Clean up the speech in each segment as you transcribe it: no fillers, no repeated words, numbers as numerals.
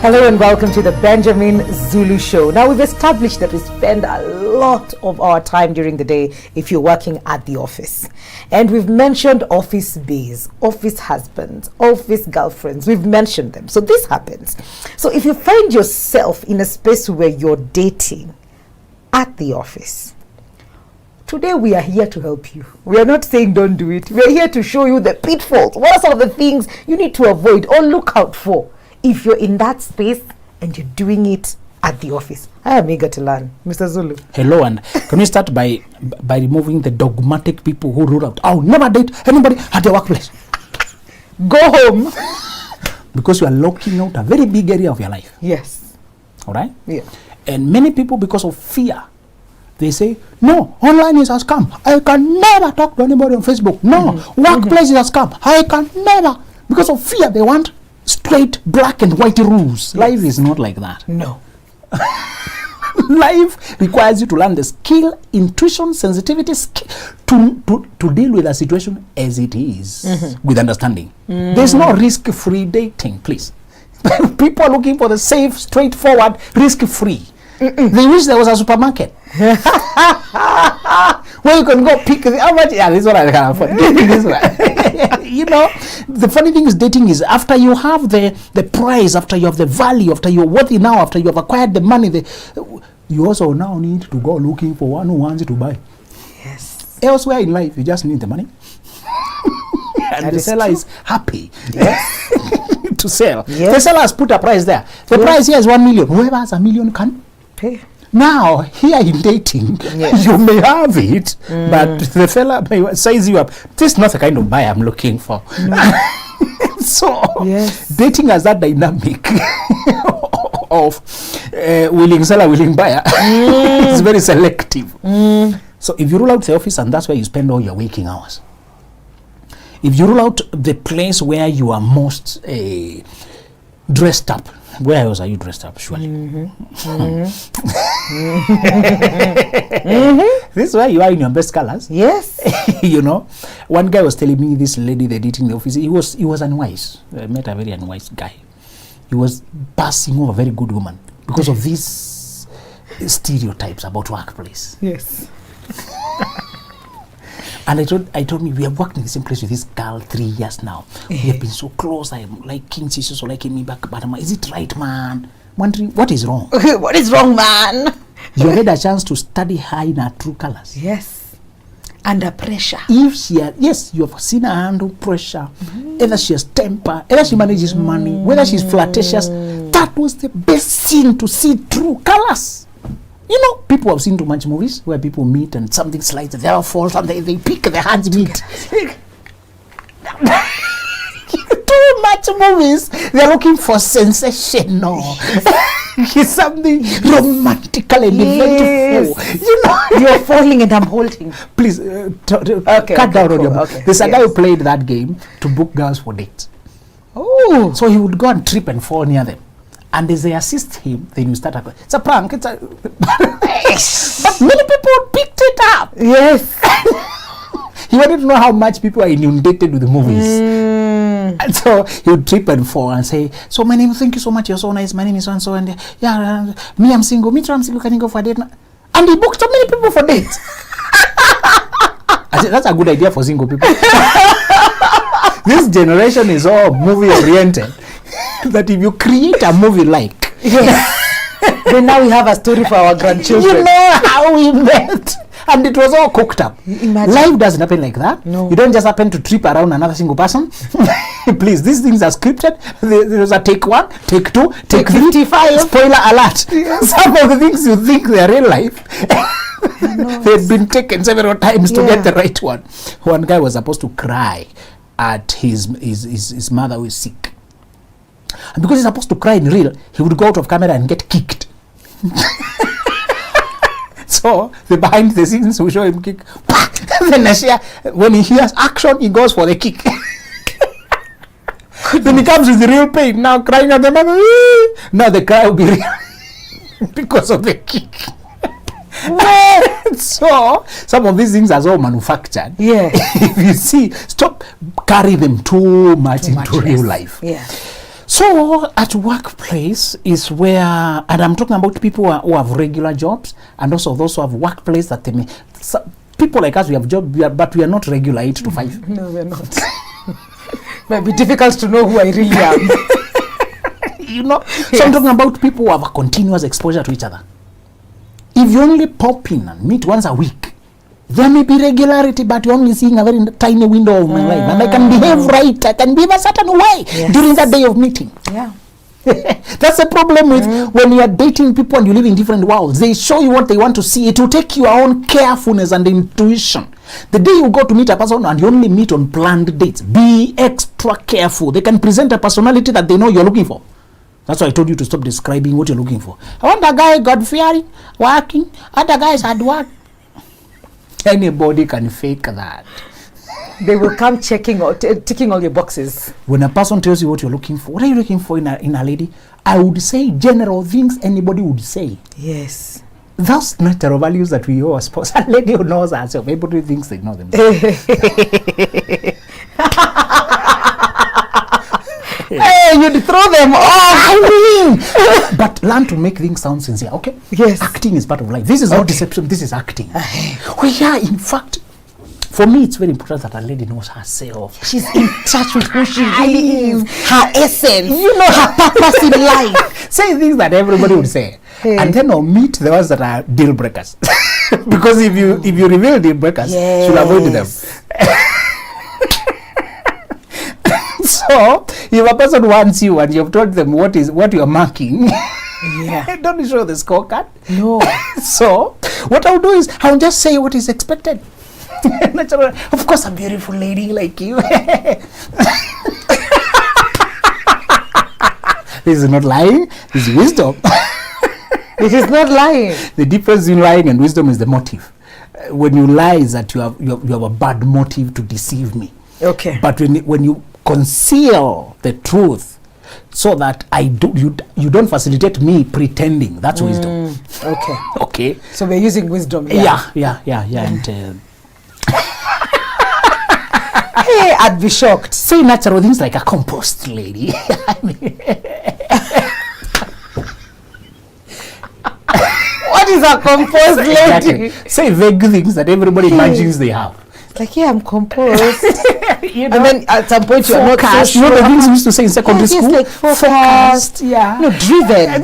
Hello and welcome to the Benjamin Zulu Show. Now, we've established that we spend a lot of our time during the day if you're working at the office. And we've mentioned office baes, office husbands, office girlfriends. We've mentioned them. So this happens. So if you find yourself in a space where you're dating at the office, today we are here to help you. We are not saying don't do it. We are here to show you the pitfalls. What are some of the things you need to avoid or look out for if you're in that space and you're doing it at the office? I am eager to learn. Mr. Zulu. Hello, and can we start by removing the dogmatic people who rule out, "I'll never date anybody at the workplace." Go home. Because you are locking out a very big area of your life. Yes. All right? Yeah. And many people, because of fear, they say, "No, online is a scam. I can never talk to anybody on Facebook. No, workplace is a scam. I can never." Because of fear, they want straight black and white rules. Yes. Life is not like that. No. Life requires you to learn the skill, intuition, sensitivity, to deal with a situation as it is with understanding. There's no risk-free dating, please. People are looking for the safe, straightforward, risk-free. They wish there was a supermarket where you can go pick how much. Yeah, this one I can afford. This one. You know, the funny thing is, dating is after you have the price, after you have the value, after you're worthy now, after you have acquired the money, you also now need to go looking for one who wants to buy. Yes. Elsewhere in life, you just need the money. And the seller is happy. Yes. To sell. Yes. The seller has put a price there. The price here is 1 million. Whoever has 1 million can pay. Now, here in dating, yes, you may have it, but the fella may size you up. This is not the kind of buyer I'm looking for. So, yes, dating has that dynamic of willing seller, willing buyer. It's very selective. So, if you rule out the office, and that's where you spend all your waking hours. If you rule out the place where you are most dressed up, where else are you dressed up, surely? This is where you are in your best colors. Yes. You know, one guy was telling me, this lady they did in the office, he was unwise. I met a very unwise guy. He was passing over a very good woman because of these stereotypes about workplace. Yes. And I told me, we have worked in the same place with this girl 3 years now. We have been so close. I am liking, she's also liking me back. But is it right, man? Wondering, what is wrong? What is wrong, man? You had a chance to study her in her true colors. Yes. Under pressure. If she had, yes, you have seen her handle pressure. Either she has temper, either she manages money, whether she's flirtatious. That was the best thing, to see true colors. You know, people have seen too much movies where people meet and something slides, the other falls, and they pick, their hands meet. Too much movies. They're looking for sensational. Something romantical and eventful. You know, you're falling and I'm holding. Please, cut down on your book. There's a guy who played that game to book girls for dates. Oh. So he would go and trip and fall near them. And as they assist him, then you start it's a prank. But many people picked it up. Yes. He wanted to know how much people are inundated with the movies. And so he would trip and fall and say, "So my name, thank you so much, you're so nice. My name is so and so, and yeah, me, I'm single. Me too, I'm single. Can you go for a date?" And he booked so many people for dates. I said, that's a good idea for single people. This generation is all movie oriented. That if you create a movie like, yes, then now we have a story for our grandchildren. You know how we met. And it was all cooked up. Imagine. Life doesn't happen like that. No. You don't just happen to trip around another single person. Please, these things are scripted. There's a take 1, take 2, take 3. 55. Spoiler alert. Yes. Some of the things you think they're real life, they've been taken several times to get the right one. One guy was supposed to cry at his mother who is sick. And because he's supposed to cry in real, he would go out of camera and get kicked. So the behind the scenes will show him kick. Then when he hears action, he goes for the kick. Then he comes with the real pain, now crying at the mother. Now the cry will be real because of the kick. So some of these things are all manufactured. Yeah. If you see, stop carry them too much into real life. Yeah. So at workplace is where, and I'm talking about people who have regular jobs, and also those who have workplace that they may. So people like us, we have jobs, but we are not regular 8 to 5. No, we're not. Might be difficult to know who I really am. You know, so I'm talking about people who have a continuous exposure to each other. If you only pop in and meet once a week, there may be regularity, but you're only seeing a very tiny window of my life, and I can behave right, I can behave a certain way during that day of meeting. Yeah. That's the problem with when you are dating people and you live in different worlds. They show you what they want to see. It will take your own carefulness and intuition. The day you go to meet a person and you only meet on planned dates, be extra careful. They can present a personality that they know you're looking for. That's why I told you to stop describing what you're looking for. I want a guy God-fearing, working. Other guys hard work. Anybody can fake that. They will come checking or ticking all your boxes. When a person tells you what you're looking for, what are you looking for in a lady? I would say general things anybody would say. Yes. Those natural values that we owe a spouse. A lady who knows herself, everybody thinks they know themselves. Hey, you'd throw them off. I mean, but learn to make things sound sincere, okay? Yes. Acting is part of life. This is not deception, this is acting. In fact, for me, it's very important that a lady knows herself. She's in touch with who she really is, her essence, her purpose in life. Say things that everybody would say, and then omit the ones that are deal breakers. Because if you reveal deal breakers, you'll avoid them. So, if a person wants you and you've told them what you're marking, don't show the scorecard. No. So, what I'll do is I'll just say what is expected. Of course, a beautiful lady like you. This is not lying. This is wisdom. It is not lying. The difference in lying and wisdom is the motive. When you lie, is that you have a bad motive to deceive me. Okay. But when you conceal the truth, so that you don't facilitate me pretending, that's wisdom. Okay. Okay. So we're using wisdom. Yeah. And hey, I'd be shocked. Say natural things like a compost lady. I mean, what is a composed lady? Exactly. Say vague things that everybody imagines they have. Like, I'm composed. You know, and then at some point you're not so sure. You know the things we used to say in secondary school? Like focused. Yeah. No, driven.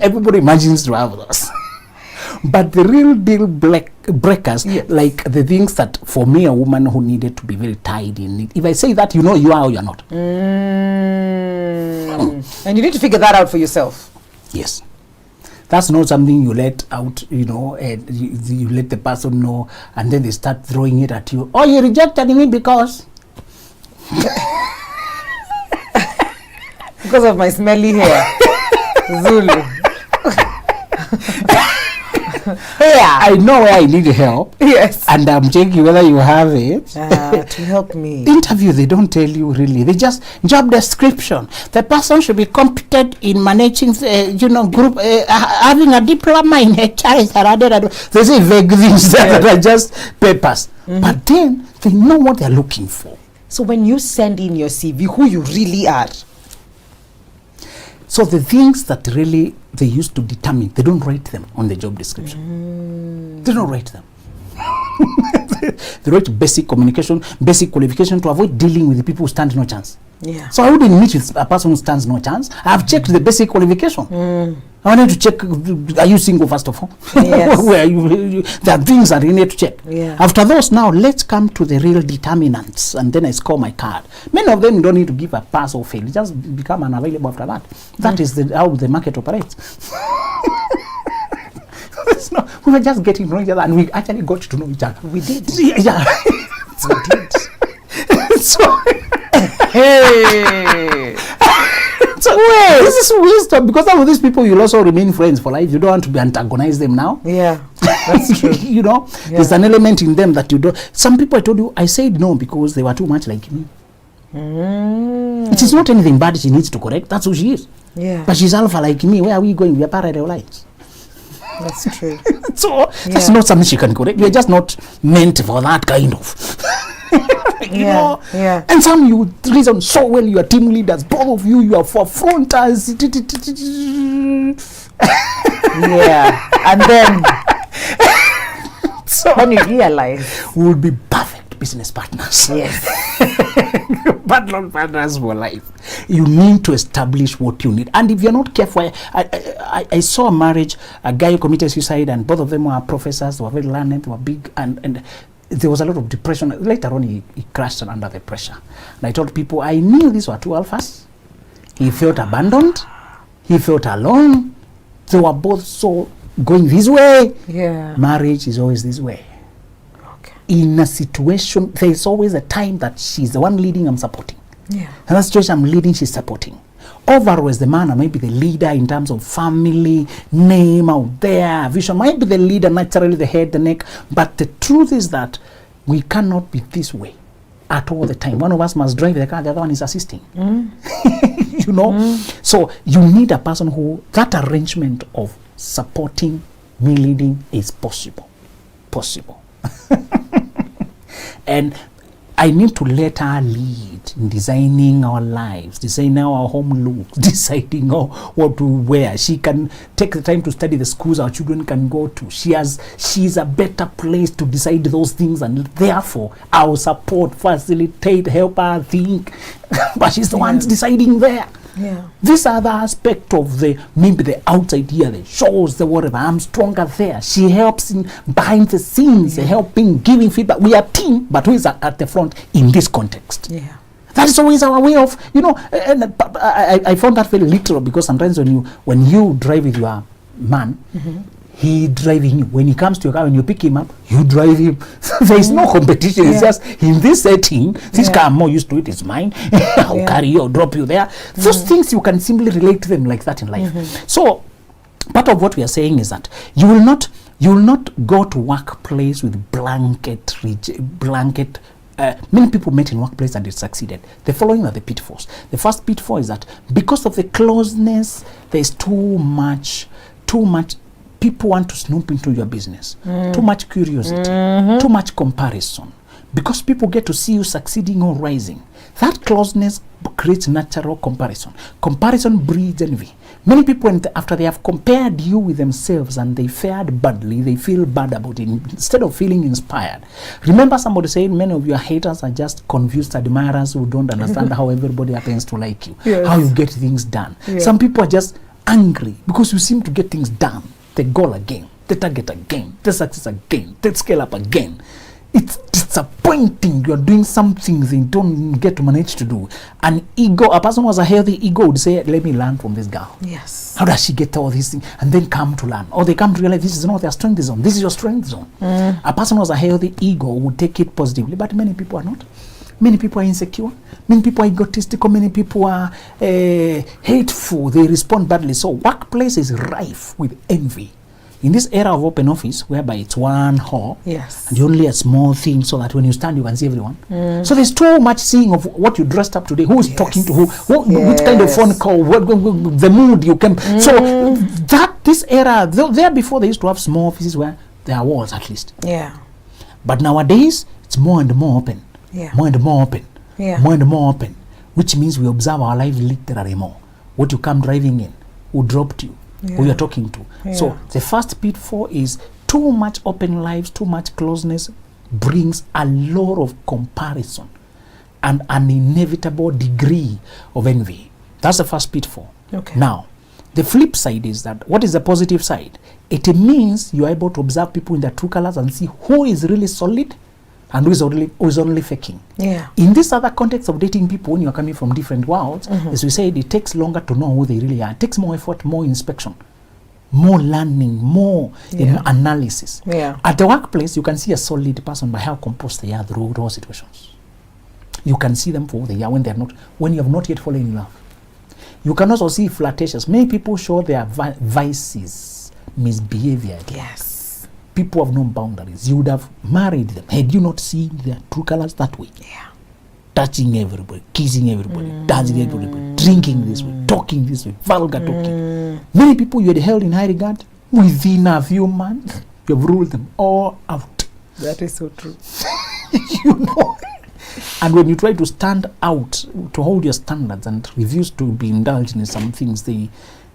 Everybody imagines to have those. But the real deal breakers, like the things that for me, a woman who needed to be very tidy, if I say that, you know you are or you're not. And you need to figure that out for yourself. Yes. That's not something you let out, and you let the person know, and then they start throwing it at you. Oh, you rejected me because of my smelly hair. Zulu. I know where I need help. Yes. And I'm checking whether you have it. To help me. Interview, they don't tell you really. They just job description. The person should be competent in managing, group, having a diploma in HR. They say vague things that are just papers. But then they know what they're looking for. So when you send in your CV, who you really are. So the things that really they used to determine, they don't write them on the job description. They don't write them. They write basic communication, basic qualification to avoid dealing with the people who stand no chance. Yeah. So I wouldn't meet with a person who stands no chance. I've checked the basic qualification. I wanted to check, are you single first of all? Yes. Where there are things that you need to check. Yeah. After those, now let's come to the real determinants, and then I score my card. Many of them don't need to give a pass or fail. Just become unavailable after that. That is how the market operates. We were just getting to know each other, and we actually got to know each other. We did. Yeah. We did. So, hey. So this is wisdom, because some of these people you'll also remain friends for life. You don't want to be antagonize them now. Yeah, that's true. There's an element in them that you don't. Some people I told you, I said no because they were too much like me. It is not anything bad she needs to correct. That's who she is. Yeah. But she's alpha like me. Where are we going? We are parallel lines. That's true. So that's not something she can correct. We are just not meant for that kind of. You know? And some you reason so well, you are team leaders, both of you are forefronters. And then so when you realize we would be perfect business partners. But not partners for life. You need to establish what you need, and if you're not careful, I saw a marriage, a guy who committed suicide, and both of them were professors, they were very learned, they were big, and there was a lot of depression. Later on, he crashed under the pressure. And I told people, I knew these were two alphas. He felt abandoned, he felt alone. They were both so going this way. Marriage is always this way. In a situation, there is always a time that she's the one leading, I'm supporting. And that situation I'm leading, she's supporting. Overall, as the man, or maybe the leader in terms of family, name out there, vision, might be the leader, naturally the head, the neck. But the truth is that we cannot be this way at all the time. One of us must drive the car, the other one is assisting. You know? So you need a person who, that arrangement of supporting, me leading is possible. And I need to let her lead in designing our lives, designing our home looks, deciding what to wear. She can take the time to study the schools our children can go to. She's a better place to decide those things, and therefore I'll support, facilitate, help her think. But she's the one deciding there. These are the aspect of maybe the outside here, the shows, the whatever. I'm stronger there. She helps in behind the scenes, helping, giving feedback. We are a team, but who is at the front in this context? That is always our way of, you know. And I found that very literal, because sometimes when you drive with your man, he driving you. When he comes to your car, when you pick him up, you drive him. There is no competition. It's just in this setting, this car, I'm more used to it, it's mine. I'll carry you or drop you there. Those things, you can simply relate to them like that in life. So part of what we are saying is that you will not go to workplace with blanket. Many people met in workplace and it succeeded. The following are the pitfalls. The first pitfall is that because of the closeness, there's too much people want to snoop into your business. Too much curiosity, too much comparison. Because people get to see you succeeding or rising. That closeness creates natural comparison. Comparison breeds envy. Many people, after they have compared you with themselves and they fared badly, they feel bad about it instead of feeling inspired. Remember somebody saying many of your haters are just confused admirers who don't understand how everybody happens to like you, how you get things done. Some people are just angry because you seem to get things done. The goal again, the target again, the success again, the scale up again. It's disappointing. You're doing something they don't get to manage to do. An ego, a person who has a healthy ego would say, let me learn from this girl. How does she get all these things? And then come to learn. Or they come to realize this is not their strength zone. This is your strength zone. A person who has a healthy ego would take it positively, but many people are not. Many people are insecure. Many people are egotistical. Many people are hateful. They respond badly. So workplace is rife with envy. In this era of open office, whereby it's one hall, and only a small thing, so that when you stand, you can see everyone. So there's too much seeing of what you dressed up today, who is talking to who, what kind of phone call, the mood you can. So this era, there before they used to have small offices where there are walls at least. But nowadays, it's more and more open. More and more open. More and more open. Which means we observe our life literally more. What you come driving in, who dropped you, who you're talking to. So the first pitfall is too much open lives, too much closeness brings a lot of comparison and an inevitable degree of envy. That's the first pitfall. Now, the flip side is that, what is the positive side? It means you're able to observe people in their true colors and see who is really solid and who is only faking. In this other context of dating people, when you're coming from different worlds, as we said, it takes longer to know who they really are. It takes more effort, more inspection, more learning, more analysis. At the workplace, you can see a solid person by how composed they are through all situations. You can see them for who they are when you have not yet fallen in love. You can also see flirtatious. Many people show their vices, misbehavior. People have no boundaries. You would have married them had you not seen their true colors that way. Touching everybody, kissing everybody, dancing everybody, drinking this way, talking this way, vulgar talking. Many people you had held in high regard, within a few months, you have ruled them all out. That is so true. You know, And when you try to stand out, to hold your standards and refuse to be indulged in some things, they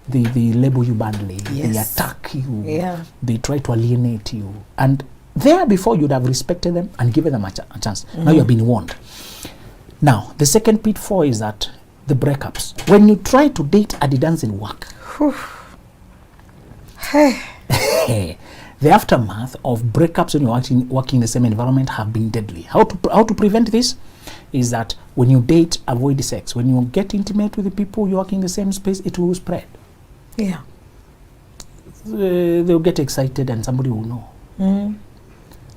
label you badly. They attack you. Yeah. They try to alienate you. And there before you'd have respected them and given them a chance. Now you're being warned. Now, the second pitfall is that the breakups. When you try to date and it doesn't work, the aftermath of breakups when you're working in the same environment have been deadly. How to prevent this is that when you date, avoid sex. When you get intimate with the people you work in the same space, it will spread. Yeah. They'll get excited and somebody will know.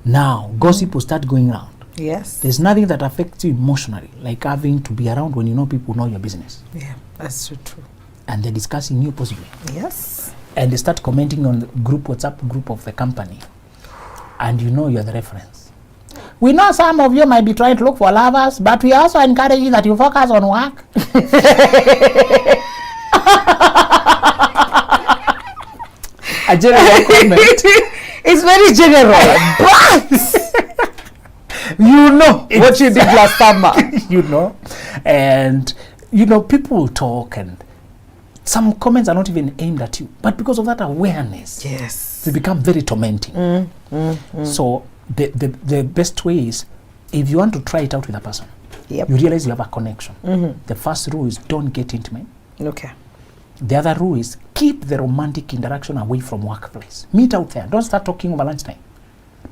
Now, gossip will start going around. Yes. There's nothing that affects you emotionally like having to be around when you know people know your business. Yeah, that's so true. And they're discussing you possibly. Yes. And they start commenting on the WhatsApp group of the company. And you know you're the reference. We know some of you might be trying to look for lovers, but we also encourage you that you focus on work. A general comment. It's very general, but you know what you did last summer. You know, and you know people will talk, and some comments are not even aimed at you, but because of that awareness, yes, they become very tormenting. So the best way is, if you want to try it out with a person, you realize you have a connection. The first rule is don't get intimate. Okay. The other rule is keep the romantic interaction away from workplace. Meet out there. Don't start talking over lunchtime.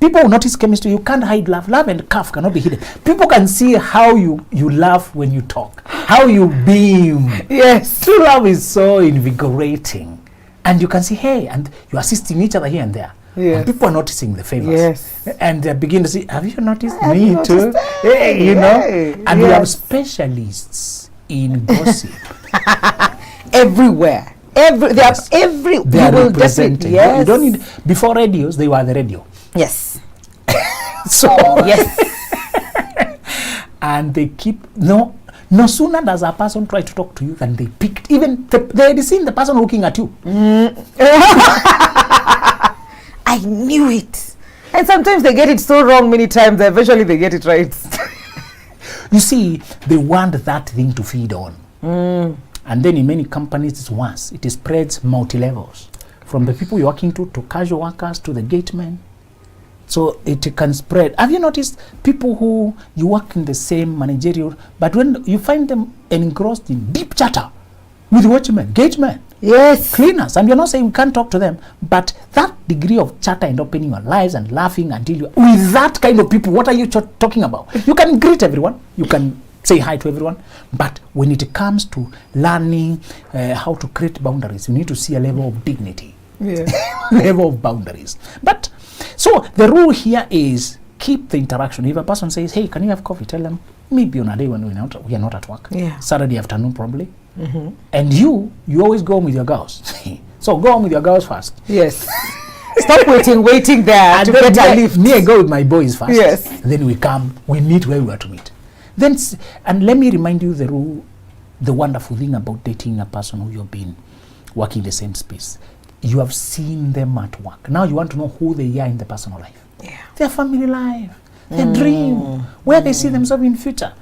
People will notice chemistry. You can't hide love. Love and cough cannot be hidden. People can see how you laugh when you talk, how you beam. Yes. True love is so invigorating. And you can see, hey, and you're assisting each other here and there. Yes. And people are noticing the favors. Yes. And they begin to say, have you noticed Have me you noticed too? that? Hey, you know? Hey, And we have specialists in gossip. Everywhere. They are every. They you are will represented. definitely. Yes. You don't need, before radios, they were the radio. Yes. So yes. And they keep no sooner does a person try to talk to you than they picked. Even they had seen the person looking at you. I knew it. And sometimes they get it so wrong many times. Eventually they get it right. You see, they want that thing to feed on. And then in many companies, it's worse. It spreads multi-levels. From the people you're working to casual workers, to the gatemen. So it can spread. Have you noticed people who you work in the same managerial, but when you find them engrossed in deep chatter with watchmen, gatemen, yes, cleaners, and you're not saying we can't talk to them, but that degree of chatter and opening your lives and laughing until you with that kind of people, what are you talking about? You can greet everyone, you can say hi to everyone, but when it comes to learning how to create boundaries, you need to see a level of dignity, level of boundaries. But so the rule here is keep the interaction. If a person says, hey, can you have coffee? Tell them, maybe on a day when we are not at work. Saturday afternoon probably. And you always go home with your girls. So go home with your girls first. Yes. Stop waiting there and to get a lift. Me, I go with my boys first. Yes. Then we meet where we are to meet. Then, and let me remind you the rule, the wonderful thing about dating a person who you've been working in the same space. You have seen them at work. Now you want to know who they are in the personal life. Their family life, their dream, where they see themselves in future.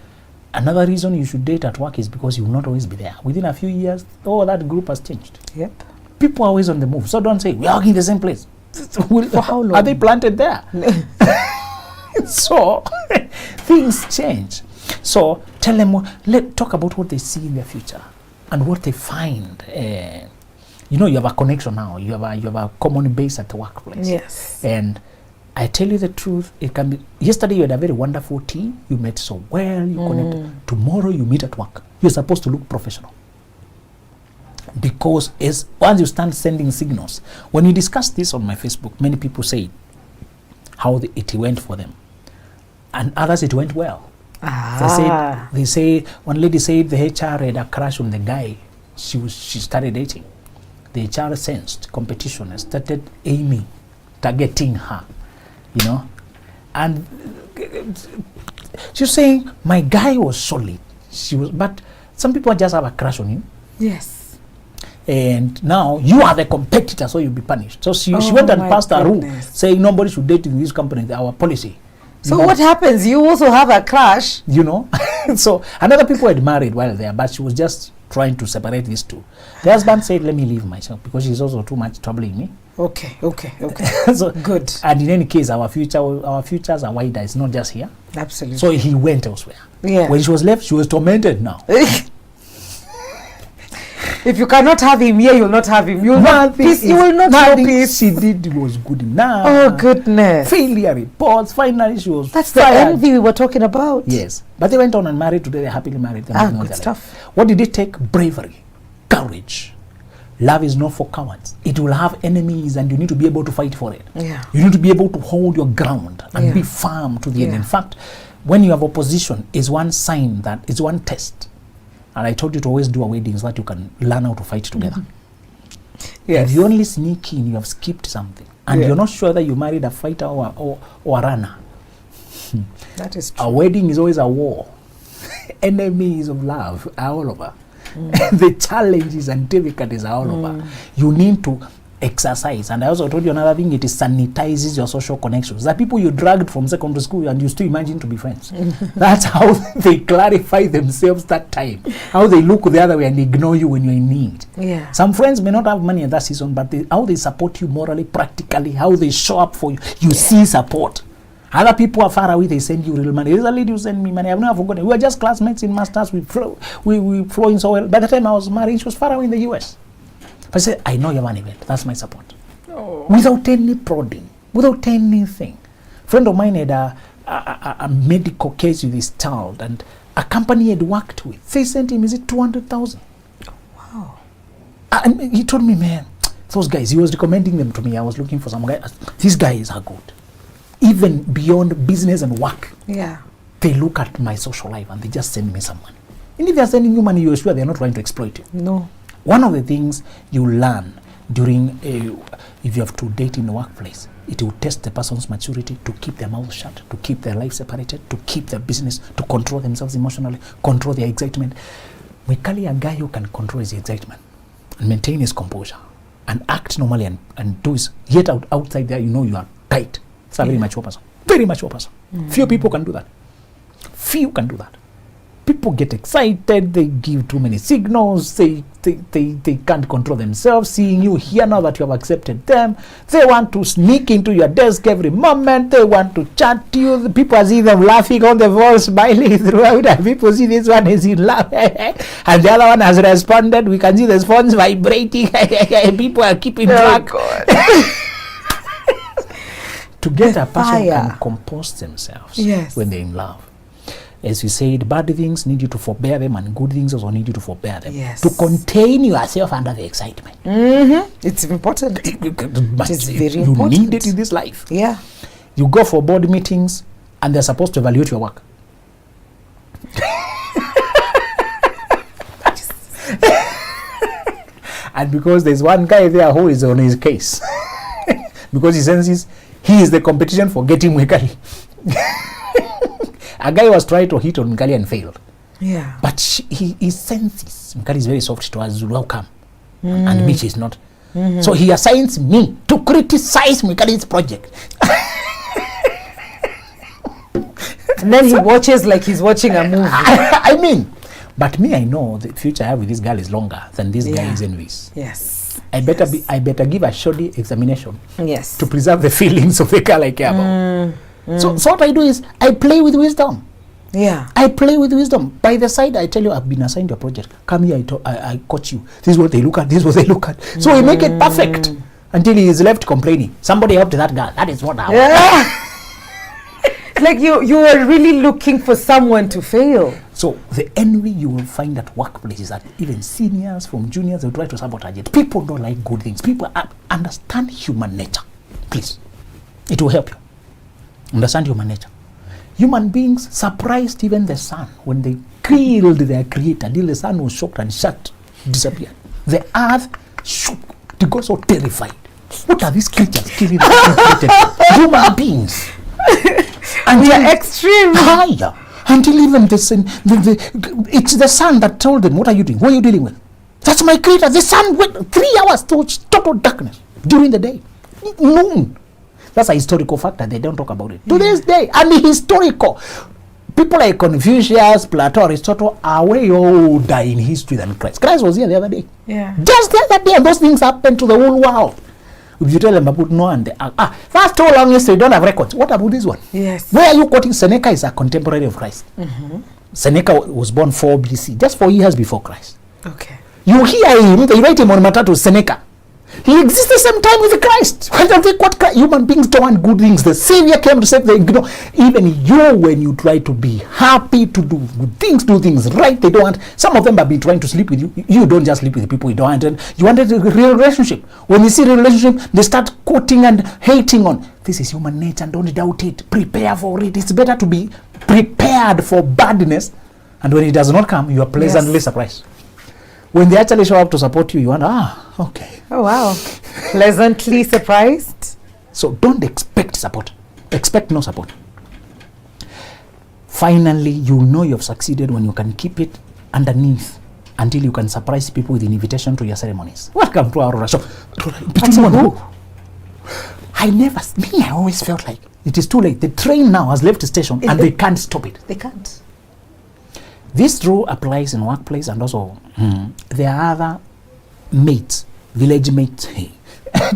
Another reason you should date at work is because you will not always be there. Within a few years, that group has changed. Yep. People are always on the move. So don't say, we are working in the same place. For how long? Are they planted there? So things change. So tell them, talk about what they see in their future and what they find. You know, you have a connection now. You have a common base at the workplace. Yes. And I tell you the truth, it can be, yesterday you had a very wonderful team. You met so well, you connected. Tomorrow you meet at work. You're supposed to look professional. Because once you start sending signals, when we discussed this on my Facebook, many people say how it went for them. And others it went well. They say one lady said the HR had a crush on the guy she started dating. The HR sensed competition and started targeting her, you know. And she's saying my guy was solid. But some people just have a crush on you. Yes. And now you are the competitor, so you'll be punished. So she went and passed a rule saying nobody should date in this company, our policy. So what happens? You also have a crush. You know? So another people had married while there, but she was just trying to separate these two. The husband said, let me leave myself because she's also too much troubling me. Okay. So good. And in any case, our futures are wider. It's not just here. Absolutely. So he went elsewhere. Yeah. When she was left, she was tormented now. If you cannot have him here, you'll not have him. You will not know peace. She did was good enough. Oh goodness. Failure reports. Finally, she was That's fired. the envy we were talking about. Yes. But they went on and married. Today they're happily married. They're Good stuff. What did it take? Bravery, courage. Love is not for cowards. It will have enemies and you need to be able to fight for it. Yeah. You need to be able to hold your ground and be firm to the end. In fact, when you have opposition, is one sign that it's one test. And I told you to always do a wedding so that you can learn how to fight together. Yes. If you only sneak in, you have skipped something. And you're not sure that you married a fighter or a runner. That is true. A wedding is always a war. Enemies of love are all over. The challenges and difficulties are all over. You need to exercise. And I also told you another thing, it sanitizes your social connections. There are people you dragged from secondary school and you still imagine to be friends. That's how they clarify themselves that time. How they look the other way and ignore you when you're in need. Yeah. Some friends may not have money in that season, but how they support you morally, practically, how they show up for you. You see support. Other people are far away, they send you real money. There's a lady who sent me money, I've never forgotten. We were just classmates in masters, we flowing so well. By the time I was married, she was far away in the US. But I said, I know you're an event, that's my support. Oh. Without any prodding, without anything. A friend of mine had a medical case with his child, and a company he had worked with, they sent him, is it 200,000? Wow. And he told me, man, those guys, he was recommending them to me. I was looking for some guys. These guys are good. Even beyond business and work. Yeah. They look at my social life and they just send me some money. And if they're sending you money, you're sure they're not trying to exploit you. No. One of the things you learn during, if you have to date in the workplace, it will test the person's maturity to keep their mouth shut, to keep their life separated, to keep their business, to control themselves emotionally, control their excitement. We call a guy who can control his excitement and maintain his composure and act normally and do his, yet outside there, you know you are tight. It's a very mature person. Very mature person. Few people can do that. Few can do that. People get excited, they give too many signals, they can't control themselves, seeing you here now that you have accepted them. They want to sneak into your desk every moment, they want to chat to you. The people see them laughing on the phone, smiling throughout, and people see this one is in love, and the other one has responded. We can see the phones vibrating, people are keeping track. To get a person can compose themselves when they're in love. As you said, bad things need you to forbear them, and good things also need you to forbear them. Yes. To contain yourself under the excitement. It's important. It's very you important. You need it in this life. Yeah. You go for board meetings, and they're supposed to evaluate your work. And because there's one guy there who is on his case, because he senses he is the competition for getting Mwikali. A guy was trying to hit on Mwikali and failed. Yeah. But he senses Mwikali is very soft to us, will come. And Mitch is not. So he assigns me to criticize Mwikali's project. And then he watches like he's watching a movie. I mean, but me, I know the future I have with this girl is longer than this guy is envious. Yes. I better give a shoddy examination. Yes. To preserve the feelings of the girl I care about. So what I do is I play with wisdom. Yeah. I play with wisdom. By the side, I tell you, I've been assigned a project. Come here, I coach you. This is what they look at. This is what they look at. So we make it perfect until he is left complaining. Somebody helped that girl. That is what I want. Like you are really looking for someone to fail. So the envy you will find at workplaces, that even seniors from juniors, they try to sabotage it. People don't like good things. People understand human nature. Please, it will help you. Understand human nature. Human beings surprised even the sun when they killed their creator. Until the sun was shocked and disappeared. The earth shook. They got so terrified. What are these creatures killing the human beings? And we are extreme. Higher. Until even it's the sun that told them, what are you doing? What are you dealing with? That's my creator. The sun went 3 hours to total darkness during the day. Noon. That's a historical factor. They don't talk about it. To this day, and the historical. People like Confucius, Plato, Aristotle are way older in history than Christ. Christ was here the other day. Yeah. Just the other day, and those things happened to the whole world. If you tell them about Noah and the ark, that's too long history, don't have records. What about this one? Yes. Where are you quoting? Seneca is a contemporary of Christ. Seneca was born 4 BC, just 4 years before Christ. Okay. You hear him, they write him on Matatu, Seneca. He exists the same time with Christ. When they think what human beings don't want good things, the Savior came to save them. You know, even you, when you try to be happy to do good things, do things right, they don't want. Some of them have been trying to sleep with you. You don't just sleep with the people you don't want. And you wanted a real relationship. When you see a relationship, they start quoting and hating on. This is human nature, and don't doubt it. Prepare for it. It's better to be prepared for badness. And when it does not come, you are pleasantly surprised. When they actually show up to support you, you want, okay. Oh, wow. Pleasantly surprised. So don't expect support. Expect no support. Finally, you know you have succeeded when you can keep it underneath until you can surprise people with an invitation to your ceremonies. Welcome to our show. I always felt like it is too late. The train now has left the station and they can't stop it. They can't. This rule applies in workplace and also there are other mates, village mates,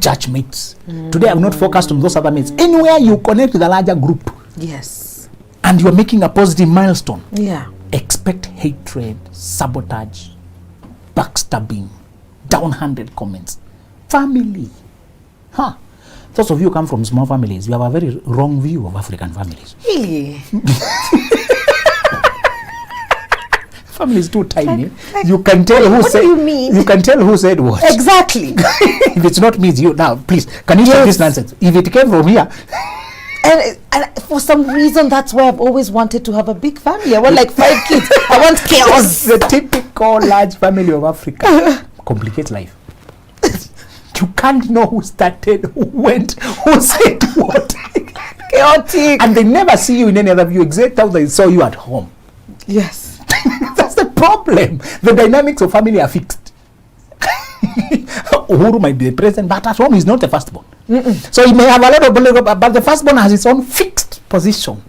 church mates. Today I'm not focused on those other mates. Anywhere you connect with a larger group. Yes. And you're making a positive milestone. Yeah. Expect hatred, sabotage, backstabbing, downhanded comments. Family. Those of you who come from small families, you have a very wrong view of African families. Really? Family is too tiny. You can tell who what said. Do you mean? You can tell who said what. Exactly. If it's not me, it's you. Now, please, can you stop this nonsense? If it came from here. And for some reason, that's why I've always wanted to have a big family. I want like 5 kids. I want chaos. The typical large family of Africa complicates life. You can't know who started, who went, who said what. Chaotic. And they never see you in any other view except how they saw you at home. Yes. That's the problem. The dynamics of family are fixed. Uhuru might be the president, but at home he's not the firstborn. So he may have a lot of political, but the firstborn has its own fixed position.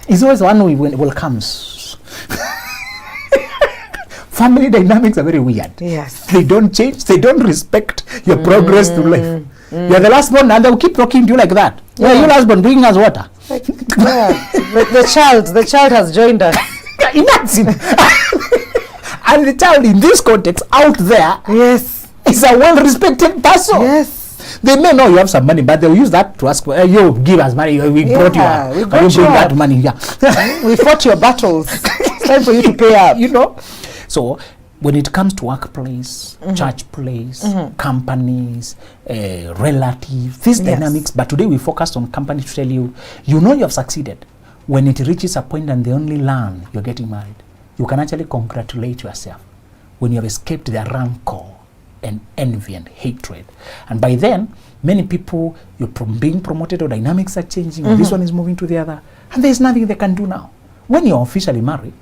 He's always one who welcomes. Family dynamics are very weird. Yes. They don't change. They don't respect your progress through life. You're the last born and they'll keep talking to you like that. Yeah, you last born bringing us water. The child has joined us. Imagine. And the child in this context out there, yes, is a well-respected person. Yes. They may know you have some money, but they'll use that to ask for, you give us money, we brought you up. We bring that money here. We fought your battles. It's time for you to pay up. You know? So, when it comes to workplace, church place, companies, relatives, these dynamics, but today we focused on companies to tell you, you know you have succeeded. When it reaches a point and they only learn you're getting married, you can actually congratulate yourself when you have escaped their rancor and envy and hatred. And by then, many people, you're being promoted or dynamics are changing, or this one is moving to the other, and there's nothing they can do now. When you're officially married,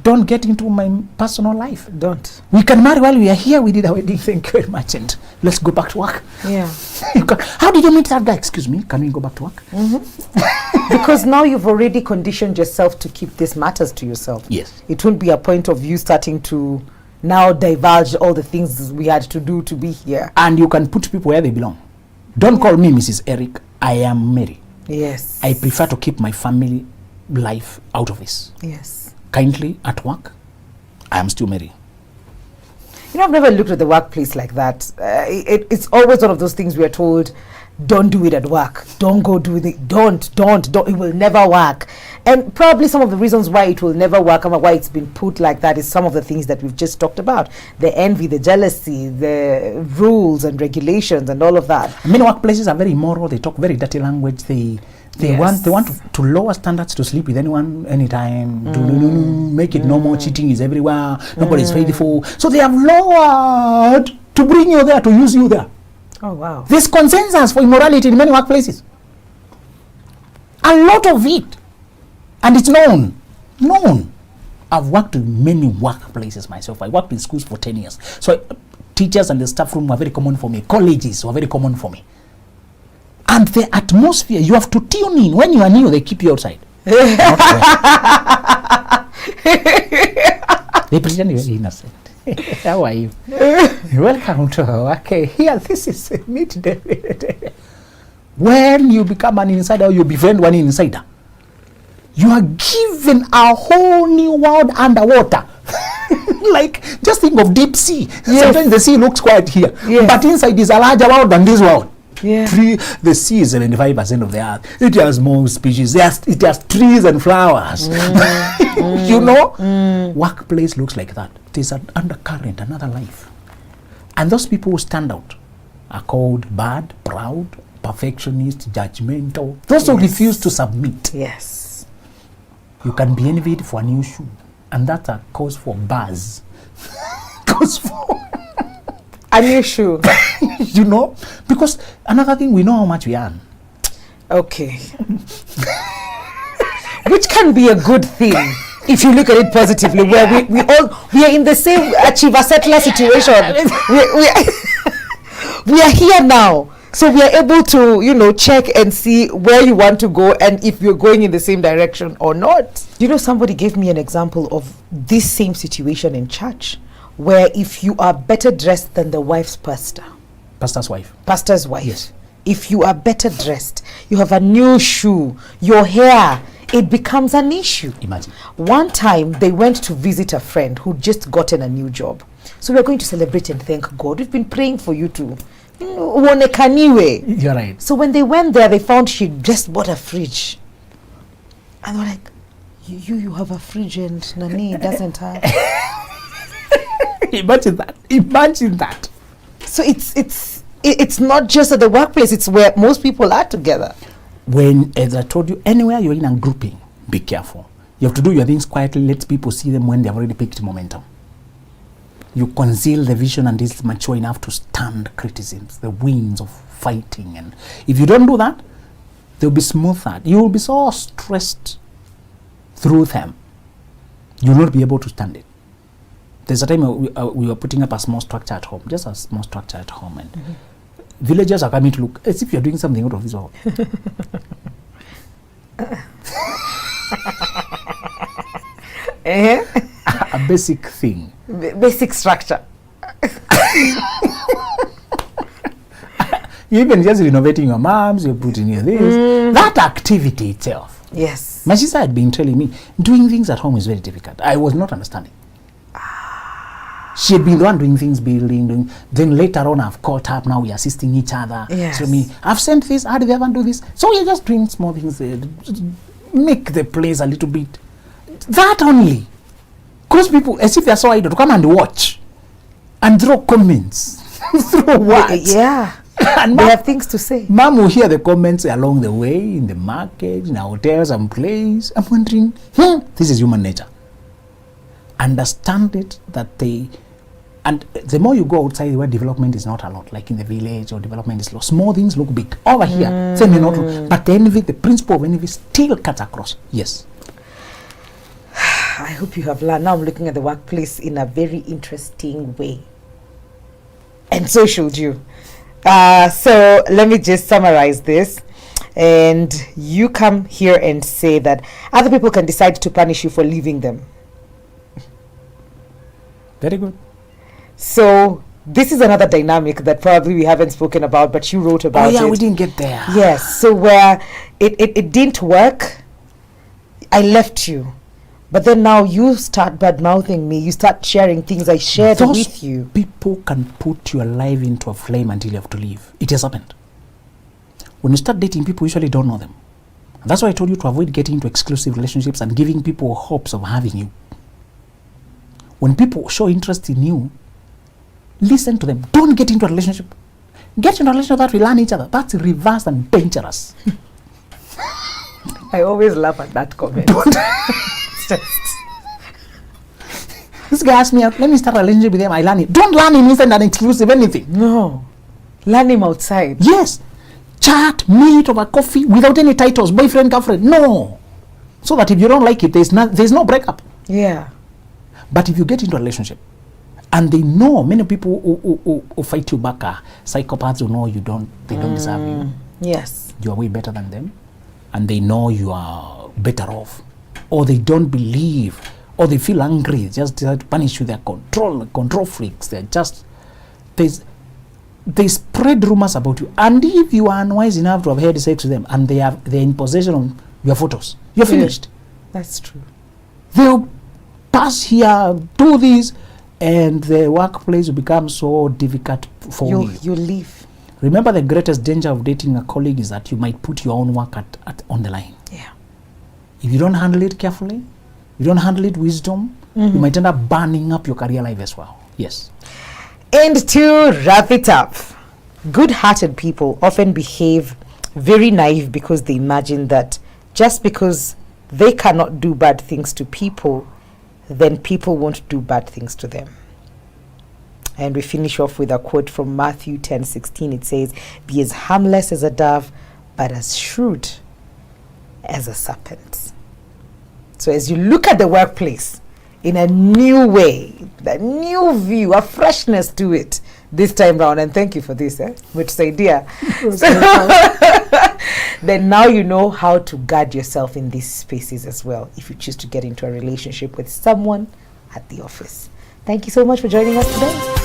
don't get into my personal life. Don't. We can marry while we are here. We did our wedding. Thank you very much. And let's go back to work. Yeah. How did you meet that guy? Excuse me. Can we go back to work? Because now you've already conditioned yourself to keep these matters to yourself. Yes. It won't be a point of you starting to now divulge all the things we had to do to be here. And you can put people where they belong. Don't call me Mrs. Eric. I am Mary. Yes. I prefer to keep my family life out of this. Yes. Kindly at work, I am still Mary. You know, I've never looked at the workplace like that. It's always one of those things we are told, don't do it at work. Don't go do it. Don't. It will never work. And probably some of the reasons why it will never work and why it's been put like that is some of the things that we've just talked about. The envy, the jealousy, the rules and regulations and all of that. Many workplaces are very immoral. They talk very dirty language. They want to lower standards, to sleep with anyone, anytime, to make it normal. Cheating is everywhere. Nobody is faithful. So they have lowered to bring you there, to use you there. Oh, wow. There's consensus for immorality in many workplaces. A lot of it. And it's known. I've worked in many workplaces myself. I worked in schools for 10 years. So teachers and the staff room were very common for me. Colleges were very common for me. And the atmosphere, you have to tune in. When you are new, they keep you outside. They pretend you're innocent. How are you? Welcome to okay. Here, this is meet David. When you become an insider, you befriend one insider. You are given a whole new world underwater. Like, just think of deep sea. Yes. Sometimes the sea looks quiet here, yes, but inside is a larger world than this world. Yeah. The sea is 75% of the earth. It has more species. It has trees and flowers. You know? Workplace looks like that. There's an undercurrent, another life. And those people who stand out are called bad, proud, perfectionist, judgmental. Those who refuse to submit. Yes. You can be envied for a new shoe. And that's a cause for buzz. Cause for a new shoe. You know? Because another thing, we know how much we earn. Okay. Which can be a good thing if you look at it positively, where we are in the same achiever settler situation. We are here now. So we are able to, check and see where you want to go and if you're going in the same direction or not. Somebody gave me an example of this same situation in church, where if you are better dressed than the wife's pastor's wife, yes, if you are better dressed, you have a new shoe, your hair, it becomes an issue. Imagine. One time they went to visit a friend who'd just gotten a new job. So we're going to celebrate and thank God. We've been praying for you too. You're right. So when they went there, they found she just bought a fridge. And they're like, you have a fridge and Nani doesn't have. Imagine that. So it's not just at the workplace, it's where most people are together. When, as I told you, anywhere you're in a grouping, be careful. You have to do your things quietly, let people see them when they've already picked momentum. You conceal the vision until it's mature enough to stand criticisms, the winds of fighting. And if you don't do that, they'll be smoothed. You will be so stressed through them. You will not be able to stand it. There's a time we were putting up a small structure at home, just a small structure at home. And villagers are coming to look as if you're doing something out of this world. A basic thing. Basic structure. You even just renovating your moms, you're putting your this. That activity itself. Yes. My sister had been telling me, doing things at home is very difficult. I was not understanding. She had been the one doing things, building. Then later on, I've caught up. Now we're assisting each other. Yes. So I've sent this. How do they ever do this? So we're just doing small things. Make the place a little bit. That only. Because people, as if they're so idle, to come and watch and throw comments, throw words. Yeah. And they have things to say. Mom will hear the comments along the way, in the market, in our hotels and places. I'm wondering, this is human nature. Understand it that and the more you go outside where development is not a lot, like in the village or development is low, small things look big. Over here, they may not look, but the envy, the principle of envy still cuts across. Yes. I hope you have learned. Now I'm looking at the workplace in a very interesting way. And so should you. So let me just summarize this. And you come here and say that other people can decide to punish you for leaving them. Very good. So this is another dynamic that probably we haven't spoken about, but you wrote about it. We didn't get there. Yes. So where it didn't work, I left you. But then now you start bad-mouthing me. You start sharing things I shared with you. People can put your life into a flame until you have to leave. It has happened. When you start dating, people usually don't know them. And that's why I told you to avoid getting into exclusive relationships and giving people hopes of having you. When people show interest in you, listen to them. Don't get into a relationship. Get into a relationship that will learn each other. That's reverse and dangerous. I always laugh at that comment. This guy asked me, let me start a relationship with him. I learn it. Don't learn him inside an exclusive anything. No. Learn him outside. Yes. Chat, meet over coffee without any titles, boyfriend, girlfriend. No. So that if you don't like it, there's no breakup. Yeah. But if you get into a relationship and they know, many people who fight you back are psychopaths who know they don't deserve you. Yes. You are way better than them, and they know you are better off, or they don't believe, or they feel angry, just to punish you. They're control freaks. They're just, they spread rumors about you, and if you are unwise enough to have heard sex to them, and they're in possession of your photos, you're finished. That's true. They'll pass here, do this, and the workplace will become so difficult for you. You leave. Remember, the greatest danger of dating a colleague is that you might put your own work on the line. Yeah. If you don't handle it carefully, you don't handle it wisdom, you might end up burning up your career life as well. Yes. And to wrap it up, good-hearted people often behave very naive because they imagine that just because they cannot do bad things to people, then people won't do bad things to them. And we finish off with a quote from Matthew 10:16. It says, "Be as harmless as a dove, but as shrewd as a serpent." So as you look at the workplace in a new way, a new view, a freshness to it this time round, and thank you for this, which idea. Then now you know how to guard yourself in these spaces as well, if you choose to get into a relationship with someone at the office. Thank you so much for joining us today.